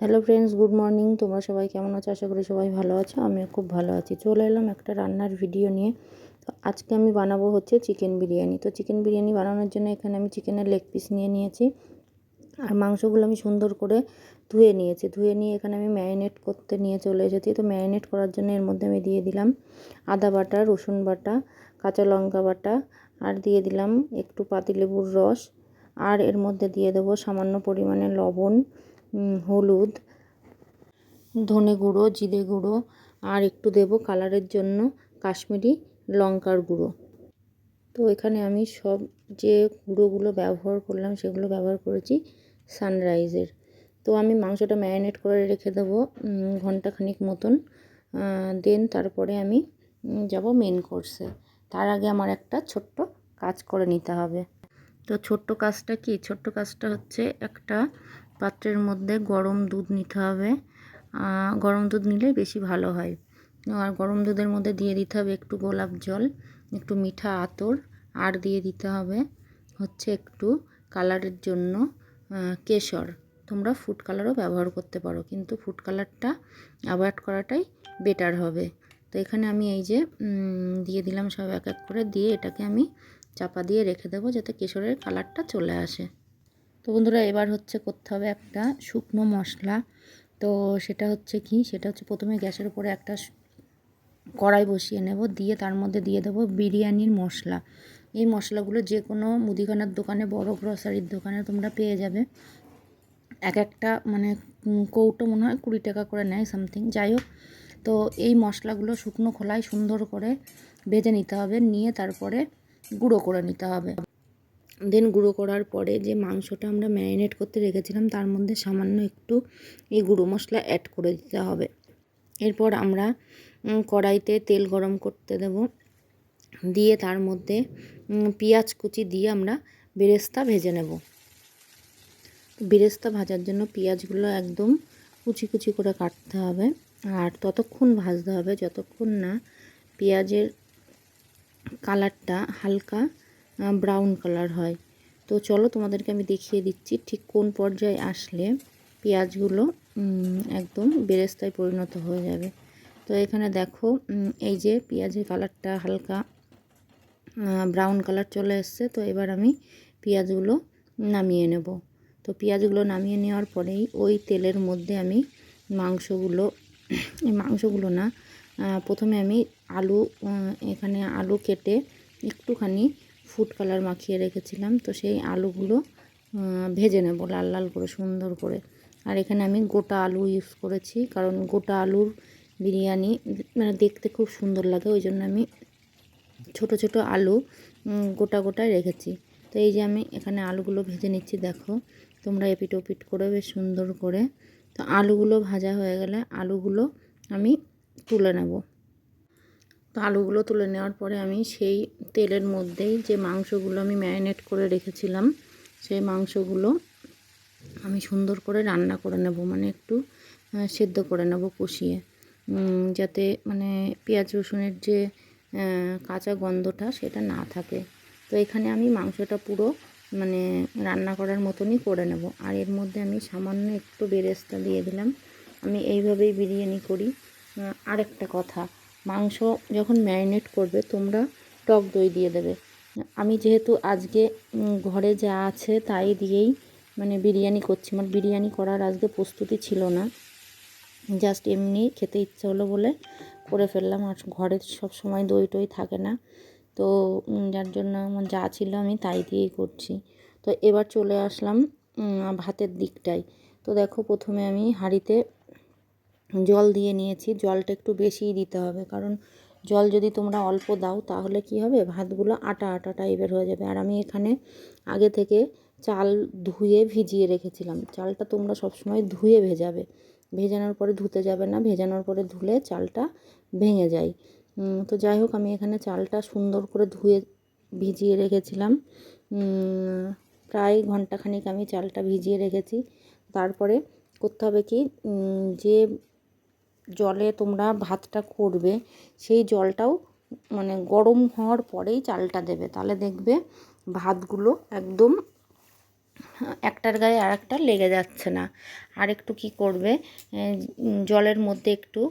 Hello friends, good morning. তোমরা সবাই কেমন আছো? আশা করি সবাই ভালো আছো। আমিও খুব ভালো আছি। চলে এলাম একটা রান্নার ভিডিও নিয়ে। তো আজকে আমি বানাবো হচ্ছে চিকেন বিরিয়ানি। তো চিকেন বিরিয়ানি বানানোর জন্য এখানে আমি চিকেনের লেগ পিস নিয়ে নিয়েছি, আর মাংসগুলো আমি সুন্দর করে ধুয়ে নিয়েছি। ধুয়ে নিয়ে এখানে আমি ম্যারিনেট করতে নিয়ে চলে এসেছি। তো ম্যারিনেট করার জন্য এর মধ্যে আমি দিয়ে দিলাম আদা বাটা, রসুন বাটা, কাঁচা লঙ্কা বাটা, আর দিয়ে দিলাম একটু পাতিলেবুর রস, আর এর মধ্যে দিয়ে দেবো সামান্য পরিমাণে লবণ, হলুদ, ধনে গুঁড়ো, জিরে গুঁড়ো, আর একটু দেব কালারের জন্য কাশ্মীরি লঙ্কার গুঁড়ো। তো এখানে আমি সব যে গুঁড়োগুলো ব্যবহার করলাম সেগুলো ব্যবহার করেছি সানরাইজের। তো আমি মাংসটা ম্যারিনেট করে রেখে দেবো ঘন্টাখানিক মতন। দেন তারপরে আমি যাব মেন কোর্সে। তার আগে আমার একটা ছোট্ট কাজ করে নিতে হবে। তো ছোট্ট কাজটা কি? ছোট্ট কাজটা হচ্ছে একটা পাত্রের মধ্যে গরম দুধ নিতে হবে। গরম দুধ নিলে বেশি ভালো হয়। আর গরম দুধের মধ্যে দিয়ে দিতে হবে একটু গোলাপ জল, একটু মিঠা আতর, আর দিয়ে দিতে হবে হচ্ছে একটু কালারের জন্য কেশর। তোমরা ফুড কালারও ব্যবহার করতে পারো, কিন্তু ফুড কালারটা অ্যাভয়েড করাটাই বেটার হবে। তো এখানে আমি এই যে দিয়ে দিলাম সব এক এক করে, দিয়ে এটাকে আমি চাপা দিয়ে রেখে দেবো যাতে কেশরের কালারটা চলে আসে। তো বন্ধুরা, এবার হচ্ছে করতে হবে একটা শুকনো মশলা। তো সেটা হচ্ছে কি? সেটা হচ্ছে প্রথমে গ্যাসের উপরে একটা কড়াই বসিয়ে নেব, দিয়ে তার মধ্যে দিয়ে দেবো বিরিয়ানির মশলা। এই মশলাগুলো যে কোনো মুদিখানার দোকানে, বড় গ্রসারির দোকানে তোমরা পেয়ে যাবে। এক একটা মানে কৌটো মনে হয় 20 টাকা করে নেয় সামথিং, যাই হোক। তো এই মশলাগুলো শুকনো খোলায় সুন্দর করে ভেজে নিতে হবে, নিয়ে তারপরে গুঁড়ো করে নিতে হবে। দেন গুঁড়ো করার পরে যে মাংসটা আমরা ম্যারিনেট করতে রেখেছিলাম তার মধ্যে সামান্য একটু এই গুঁড়ো মশলা অ্যাড করে দিতে হবে। এরপর আমরা কড়াইতে তেল গরম করতে দেব, দিয়ে তার মধ্যে পেঁয়াজ কুচি দিয়ে আমরা বেরেস্তা ভেজে নেব। বেরেস্তা ভাজার জন্য পেঁয়াজগুলো একদম কুচি কুচি করে কাটতে হবে, আর ততক্ষণ ভাজতে হবে যতক্ষণ না পেঁয়াজের কালারটা হালকা ব্রাউন কালার হয়। তো চলো তোমাদেরকে আমি দেখিয়ে দিচ্ছি ঠিক কোন পর্যায়ে আসলে পেঁয়াজগুলো একদম বেরেস্তায় পরিণত হয়ে যাবে। তো এখানে দেখো, এই যে পেঁয়াজের কালারটা হালকা ব্রাউন কালার চলে এসছে। তো এবার আমি পেঁয়াজগুলো নামিয়ে নেব। তো পেঁয়াজগুলো নামিয়ে নেওয়ার পরেই ওই তেলের মধ্যে আমি মাংসগুলো না, প্রথমে আমি এখানে আলু কেটে একটুখানি ফুড কালার মাখিয়ে রেখেছিলাম। তো সেই আলুগুলো ভেজে নেব লাল লাল করে, সুন্দর করে। আর এখানে আমি গোটা আলু ইউজ করেছি, কারণ গোটা আলুর বিরিয়ানি মানে দেখতে খুব সুন্দর লাগে, ওই জন্য আমি ছোট ছোট আলু গোটা গোটায় রেখেছি। তো এই যে আমি এখানে আলুগুলো ভেজে নিচ্ছি, দেখো তোমরা এপিট ওপিট করে বেশ সুন্দর করে। তো আলুগুলো ভাজা হয়ে গেলে আলুগুলো আমি তুলে নেব। তো আলুগুলো তুলে নেওয়ার পরে আমি সেই তেলের মধ্যেই যে মাংসগুলো আমি ম্যারিনেট করে রেখেছিলাম সেই মাংসগুলো আমি সুন্দর করে রান্না করে নেব, মানে একটু সেদ্ধ করে নেব কষিয়ে, যাতে মানে পেঁয়াজ রসুনের যে কাঁচা গন্ধটা সেটা না থাকে। তো এখানে আমি মাংসটা পুরো মানে রান্না করার মতনই করে নেব। আর এর মধ্যে আমি সামান্য একটু বেরেস্তা দিয়ে দিলাম। আমি এইভাবেই বিরিয়ানি করি। আরেকটা কথা, মাংস যখন ম্যারিনেট করবে তোমরা টক দই দিয়ে দেবে। আমি যেহেতু আজকে ঘরে যা আছে তাই দিয়েই মানে বিরিয়ানি করছি, আমার বিরিয়ানি করার আজকে প্রস্তুতি ছিল না, জাস্ট এমনি খেতে ইচ্ছা হলো বলে করে ফেললাম। আর ঘরে সব সময় দই টই থাকে না, তো যার জন্য আমার যা ছিল আমি তাই দিয়েই করছি। তো এবার চলে আসলাম ভাতের দিকটায়। তো দেখো, প্রথমে আমি হাঁড়িতে জল দিয়ে নিয়েছি। জলটা একটু বেশিই দিতে হবে, কারণ জল যদি তোমরা অল্প দাও তাহলে কি হবে, ভাতগুলো আটা আটা টাইপের হয়ে যাবে। আর আমি এখানে আগে থেকে চাল ধুয়ে ভিজিয়ে রেখেছিলাম। চালটা তোমরা সবসময় ধুয়ে ভেজাবে, ভেজানোর পরে ধুতে যাবে না, ভেজানোর পরে ধুলে চালটা ভেঙে যায়। তো যাই হোক, আমি এখানে চালটা সুন্দর করে ধুয়ে ভিজিয়ে রেখেছিলাম। প্রায় ঘন্টাখানিক আমি চালটা ভিজিয়ে রেখেছি। তারপরে করতে হবে কি, যে জলে তোমরা ভাতটা করবে সেই জলটাও মানে গরম হওয়ার পরেই চালটা দেবে, তাহলে দেখবে ভাতগুলো একদম একটার গায়ে আর একটা লেগে যাচ্ছে না। আর একটু কি করবে, জলের মধ্যে একটু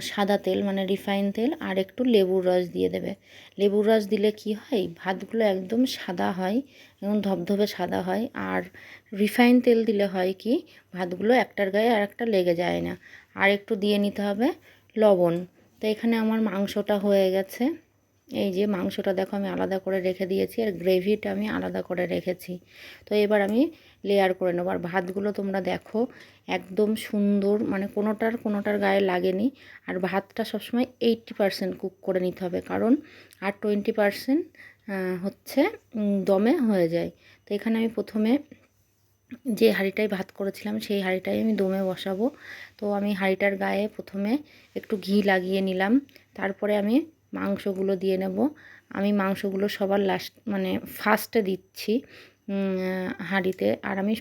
সাদা তেল মানে রিফাইন তেল আর একটু লেবুর রস দিয়ে দেবে। লেবুর রস দিলে কি হয়, ভাতগুলো একদম সাদা হয়, এবং ধবধবে সাদা হয়। আর রিফাইন তেল দিলে হয় কি, ভাতগুলো একটার গায়ে আর একটা লেগে যায় না। আর একটু দিয়ে নিতে হবে লবণ। তো এখানে আমার মাংসটা হয়ে গেছে। এই যে মাংসটা দেখো আমি আলাদা করে রেখে দিয়েছি, আর গ্রেভিটা আমি আলাদা করে রেখেছি। তো এবার আমি লেয়ার করে নেবো। আর ভাতগুলো তোমরা দেখো একদম সুন্দর, মানে কোনোটার গায়ে লাগেনি। আর ভাতটা সবসময় 80% কুক করে নিতে হবে, কারণ আর 20% হচ্ছে দমে হয়ে যায়। তো এখানে আমি প্রথমে যে হাঁড়িটায় ভাত করেছিলাম সেই হাঁড়িটাই আমি দমে বসাবো। তো আমি হাঁড়িটার গায়ে প্রথমে একটু ঘি লাগিয়ে নিলাম, তারপরে আমি মাংসগুলো দিয়ে নেব। আমি মাংসগুলো সবার লাস্ট মানে ফার্স্টে দিচ্ছি হাঁড়িতে, আর আমি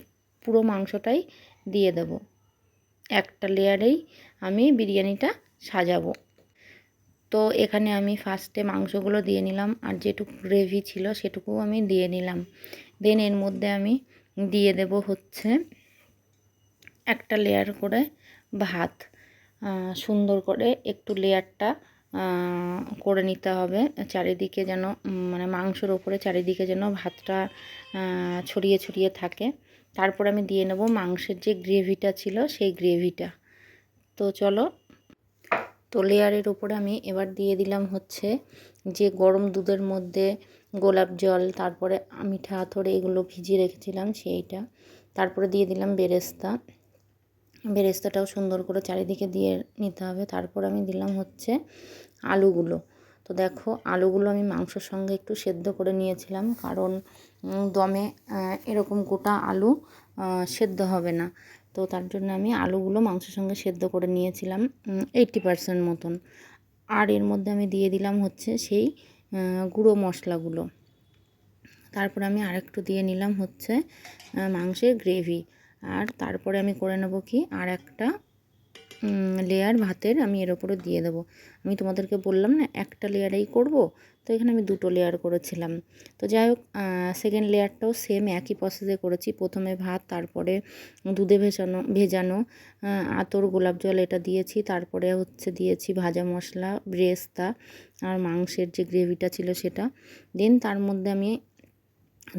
পুরো মাংসটাই দিয়ে দেব। একটা লেয়ারেই আমি বিরিয়ানিটা সাজাবো। তো এখানে আমি ফার্স্টে মাংসগুলো দিয়ে নিলাম, আর যেটুকু গ্রেভি ছিল সেটুকু আমি দিয়ে নিলাম। দেন এর মধ্যে আমি দিয়ে দেব হচ্ছে একটা লেয়ার করে ভাত। সুন্দর করে একটু লেয়ারটা করে নিতে হবে চারিদিকে, যেন মানে মাংসের ওপরে চারিদিকে যেন ভাতটা ছড়িয়ে ছড়িয়ে থাকে। তারপর আমি দিয়ে নেব মাংসের যে গ্রেভিটা ছিল সেই গ্রেভিটা। তো চলো, তো লেয়ারের উপরে আমি এবার দিয়ে দিলাম হচ্ছে যে গরম দুধের মধ্যে গোলাপ জল, তারপরে মিঠা আতর এগুলো ভিজিয়ে রেখেছিলাম সেইটা। তারপরে দিয়ে দিলাম বেরেস্তা। বেরেস্তাটাও সুন্দর করে চারিদিকে দিয়ে নিতে হবে। তারপর আমি দিলাম হচ্ছে আলুগুলো। তো দেখো আলুগুলো আমি মাংসর সঙ্গে একটু সেদ্ধ করে নিয়েছিলাম, কারণ দমে এরকম গোটা আলু সেদ্ধ হবে না। তো তার জন্য আমি আলুগুলো মাংসের সঙ্গে সেদ্ধ করে নিয়েছিলাম 80% মতন। আর এর মধ্যে আমি দিয়ে দিলাম হচ্ছে সেই গুঁড়ো মশলাগুলো। তারপরে আমি আরেকটু দিয়ে নিলাম হচ্ছে মাংসের গ্রেভি। আর তারপরে আমি করে নেব কি, আর একটা লেয়ার ভাতের আমি এর ওপরে দিয়ে দেবো। আমি তোমাদেরকে বললাম না একটা লেয়ারেই করব, তো এখানে আমি দুটো লেয়ার করেছিলাম। তো যাই হোক, সেকেন্ড লেয়ারটাও সেম একই প্রসেসে করেছি। প্রথমে ভাত, তারপরে দুধে ভেজানো আতর গোলাপ জল এটা দিয়েছি, তারপরে হচ্ছে দিয়েছি ভাজা মশলা, বেরেস্তা আর মাংসের যে গ্রেভিটা ছিল সেটা। দেন তার মধ্যে আমি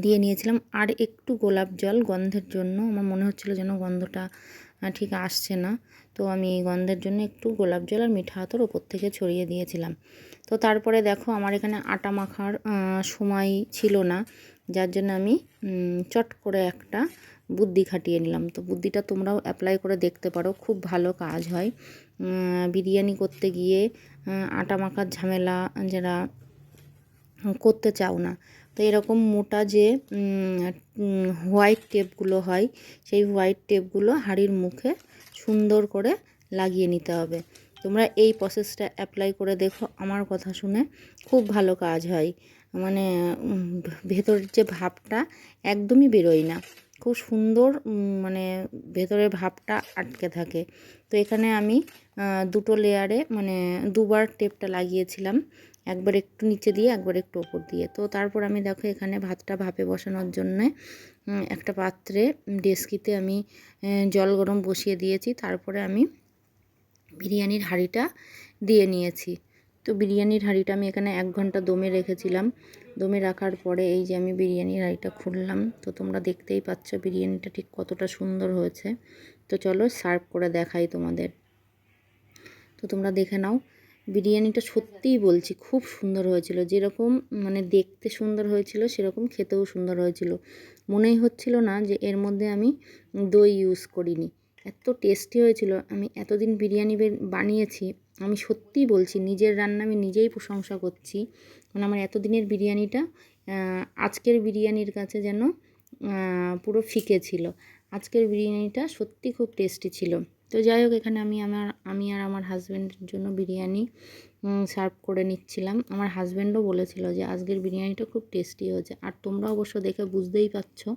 দিয়ে নিয়েছিলাম আর একটু গোলাপ জল গন্ধের জন্য। আমার মনে হচ্ছিলো যেন গন্ধটা ঠিক আসছে না, তো আমি এই গন্ধের জন্য একটু গোলাপ জল আর মিঠা আতর ওপর থেকে ছড়িয়ে দিয়েছিলাম। তো তারপরে দেখো আমার এখানে আটা মাখার সময় ছিল না, যার জন্য আমি চট করে একটা বুদ্ধি খাটিয়ে নিলাম। তো বুদ্ধিটা তোমরাও অ্যাপ্লাই করে দেখতে পারো, খুব ভালো কাজ হয়। বিরিয়ানি করতে গিয়ে আটা মাখার ঝামেলা যারা করতে চাও না, তো এরকম মোটা যে হোয়াইট টেপগুলো হয় সেই হোয়াইট টেপগুলো হাঁড়ির মুখে সুন্দর করে লাগিয়ে নিতে হবে। তোমরা এই প্রসেসটা অ্যাপ্লাই করে দেখো, আমার কথা শুনে খুব ভালো কাজ হয়। মানে ভেতরের যে ভাবটা একদমই বেরোয় না, খুব সুন্দর মানে ভেতরের ভাবটা আটকে থাকে। তো এখানে আমি দুটো লেয়ারে মানে দুবার টেপটা লাগিয়েছিলাম, একবার একটু নিচে দিয়ে একবার একটু ওপর দিয়ে। তো তারপর আমি দেখো এখানে ভাতটা ভাপে বসানোর জন্যে একটা পাত্রে ডেস্কিতে আমি জল গরম বসিয়ে দিয়েছি। তারপরে আমি বিরিয়ানির হাঁড়িটা দিয়ে নিয়েছি। তো বিরিয়ানির হাঁড়িটা আমি এখানে 1 ঘন্টা দমে রেখেছিলাম। দমে রাখার পরে এই যে আমি বিরিয়ানির হাঁড়িটা খুললাম, তো তোমরা দেখতেই পাচ্ছ বিরিয়ানিটা ঠিক কতটা সুন্দর হয়েছে। তো চলো সার্ভ করে দেখাই তোমাদের। তো তোমরা দেখে নাও, বিরিয়ানিটা সত্যিই বলছি খুব সুন্দর হয়েছিল। যেরকম মানে দেখতে সুন্দর হয়েছিল সেরকম খেতেও সুন্দর হয়েছিল। মনেই হচ্ছিল না যে এর মধ্যে আমি দই ইউজ করিনি, এত টেস্টি হয়েছিল। আমি এতদিন বিরিয়ানি বানিয়েছি, আমি সত্যিই বলছি নিজের রান্না আমি নিজেই প্রশংসা করছি। মানে আমার এতদিনের বিরিয়ানিটা আজকের বিরিয়ানির কাছে যেন পুরো ফিকে ছিল। আজকের বিরিয়ানিটা সত্যি খুব টেস্টি ছিল। তো যাই হোক, এখানে আমি আর আমার হাজব্যান্ডের জন্য বিরিয়ানি সার্ভ করে নিচ্ছিলাম। আমার হাজব্যান্ডও বলেছিল যে আজকের বিরিয়ানিটা খুব টেস্টি হয়েছে। আর তোমরা অবশ্য দেখে বুঝতেই পারছো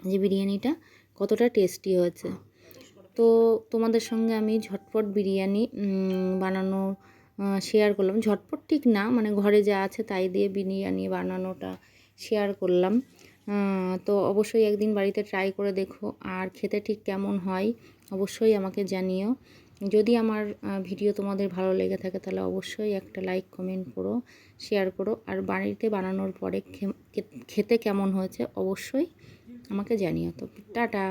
যে বিরিয়ানিটা কতটা টেস্টি হয়েছে। তো তোমাদের সঙ্গে আমি ঝটপট বিরিয়ানি বানানো শেয়ার করলাম। ঝটপট ঠিক না, মানে ঘরে যা আছে তাই দিয়ে বিরিয়ানি বানানোটা শেয়ার করলাম। তো অবশ্যই একদিন বাড়িতে ট্রাই করে দেখো, আর খেতে ঠিক কেমন হয় অবশ্যই আমাকে জানিও। যদি আমার ভিডিও তোমাদের ভালো লেগে থাকে তাহলে অবশ্যই একটা লাইক কমেন্ট করো, শেয়ার করো, আর বাড়িতে বানানোর পরে খেতে কেমন হয়েছে অবশ্যই আমাকে জানিও। তো টাটা।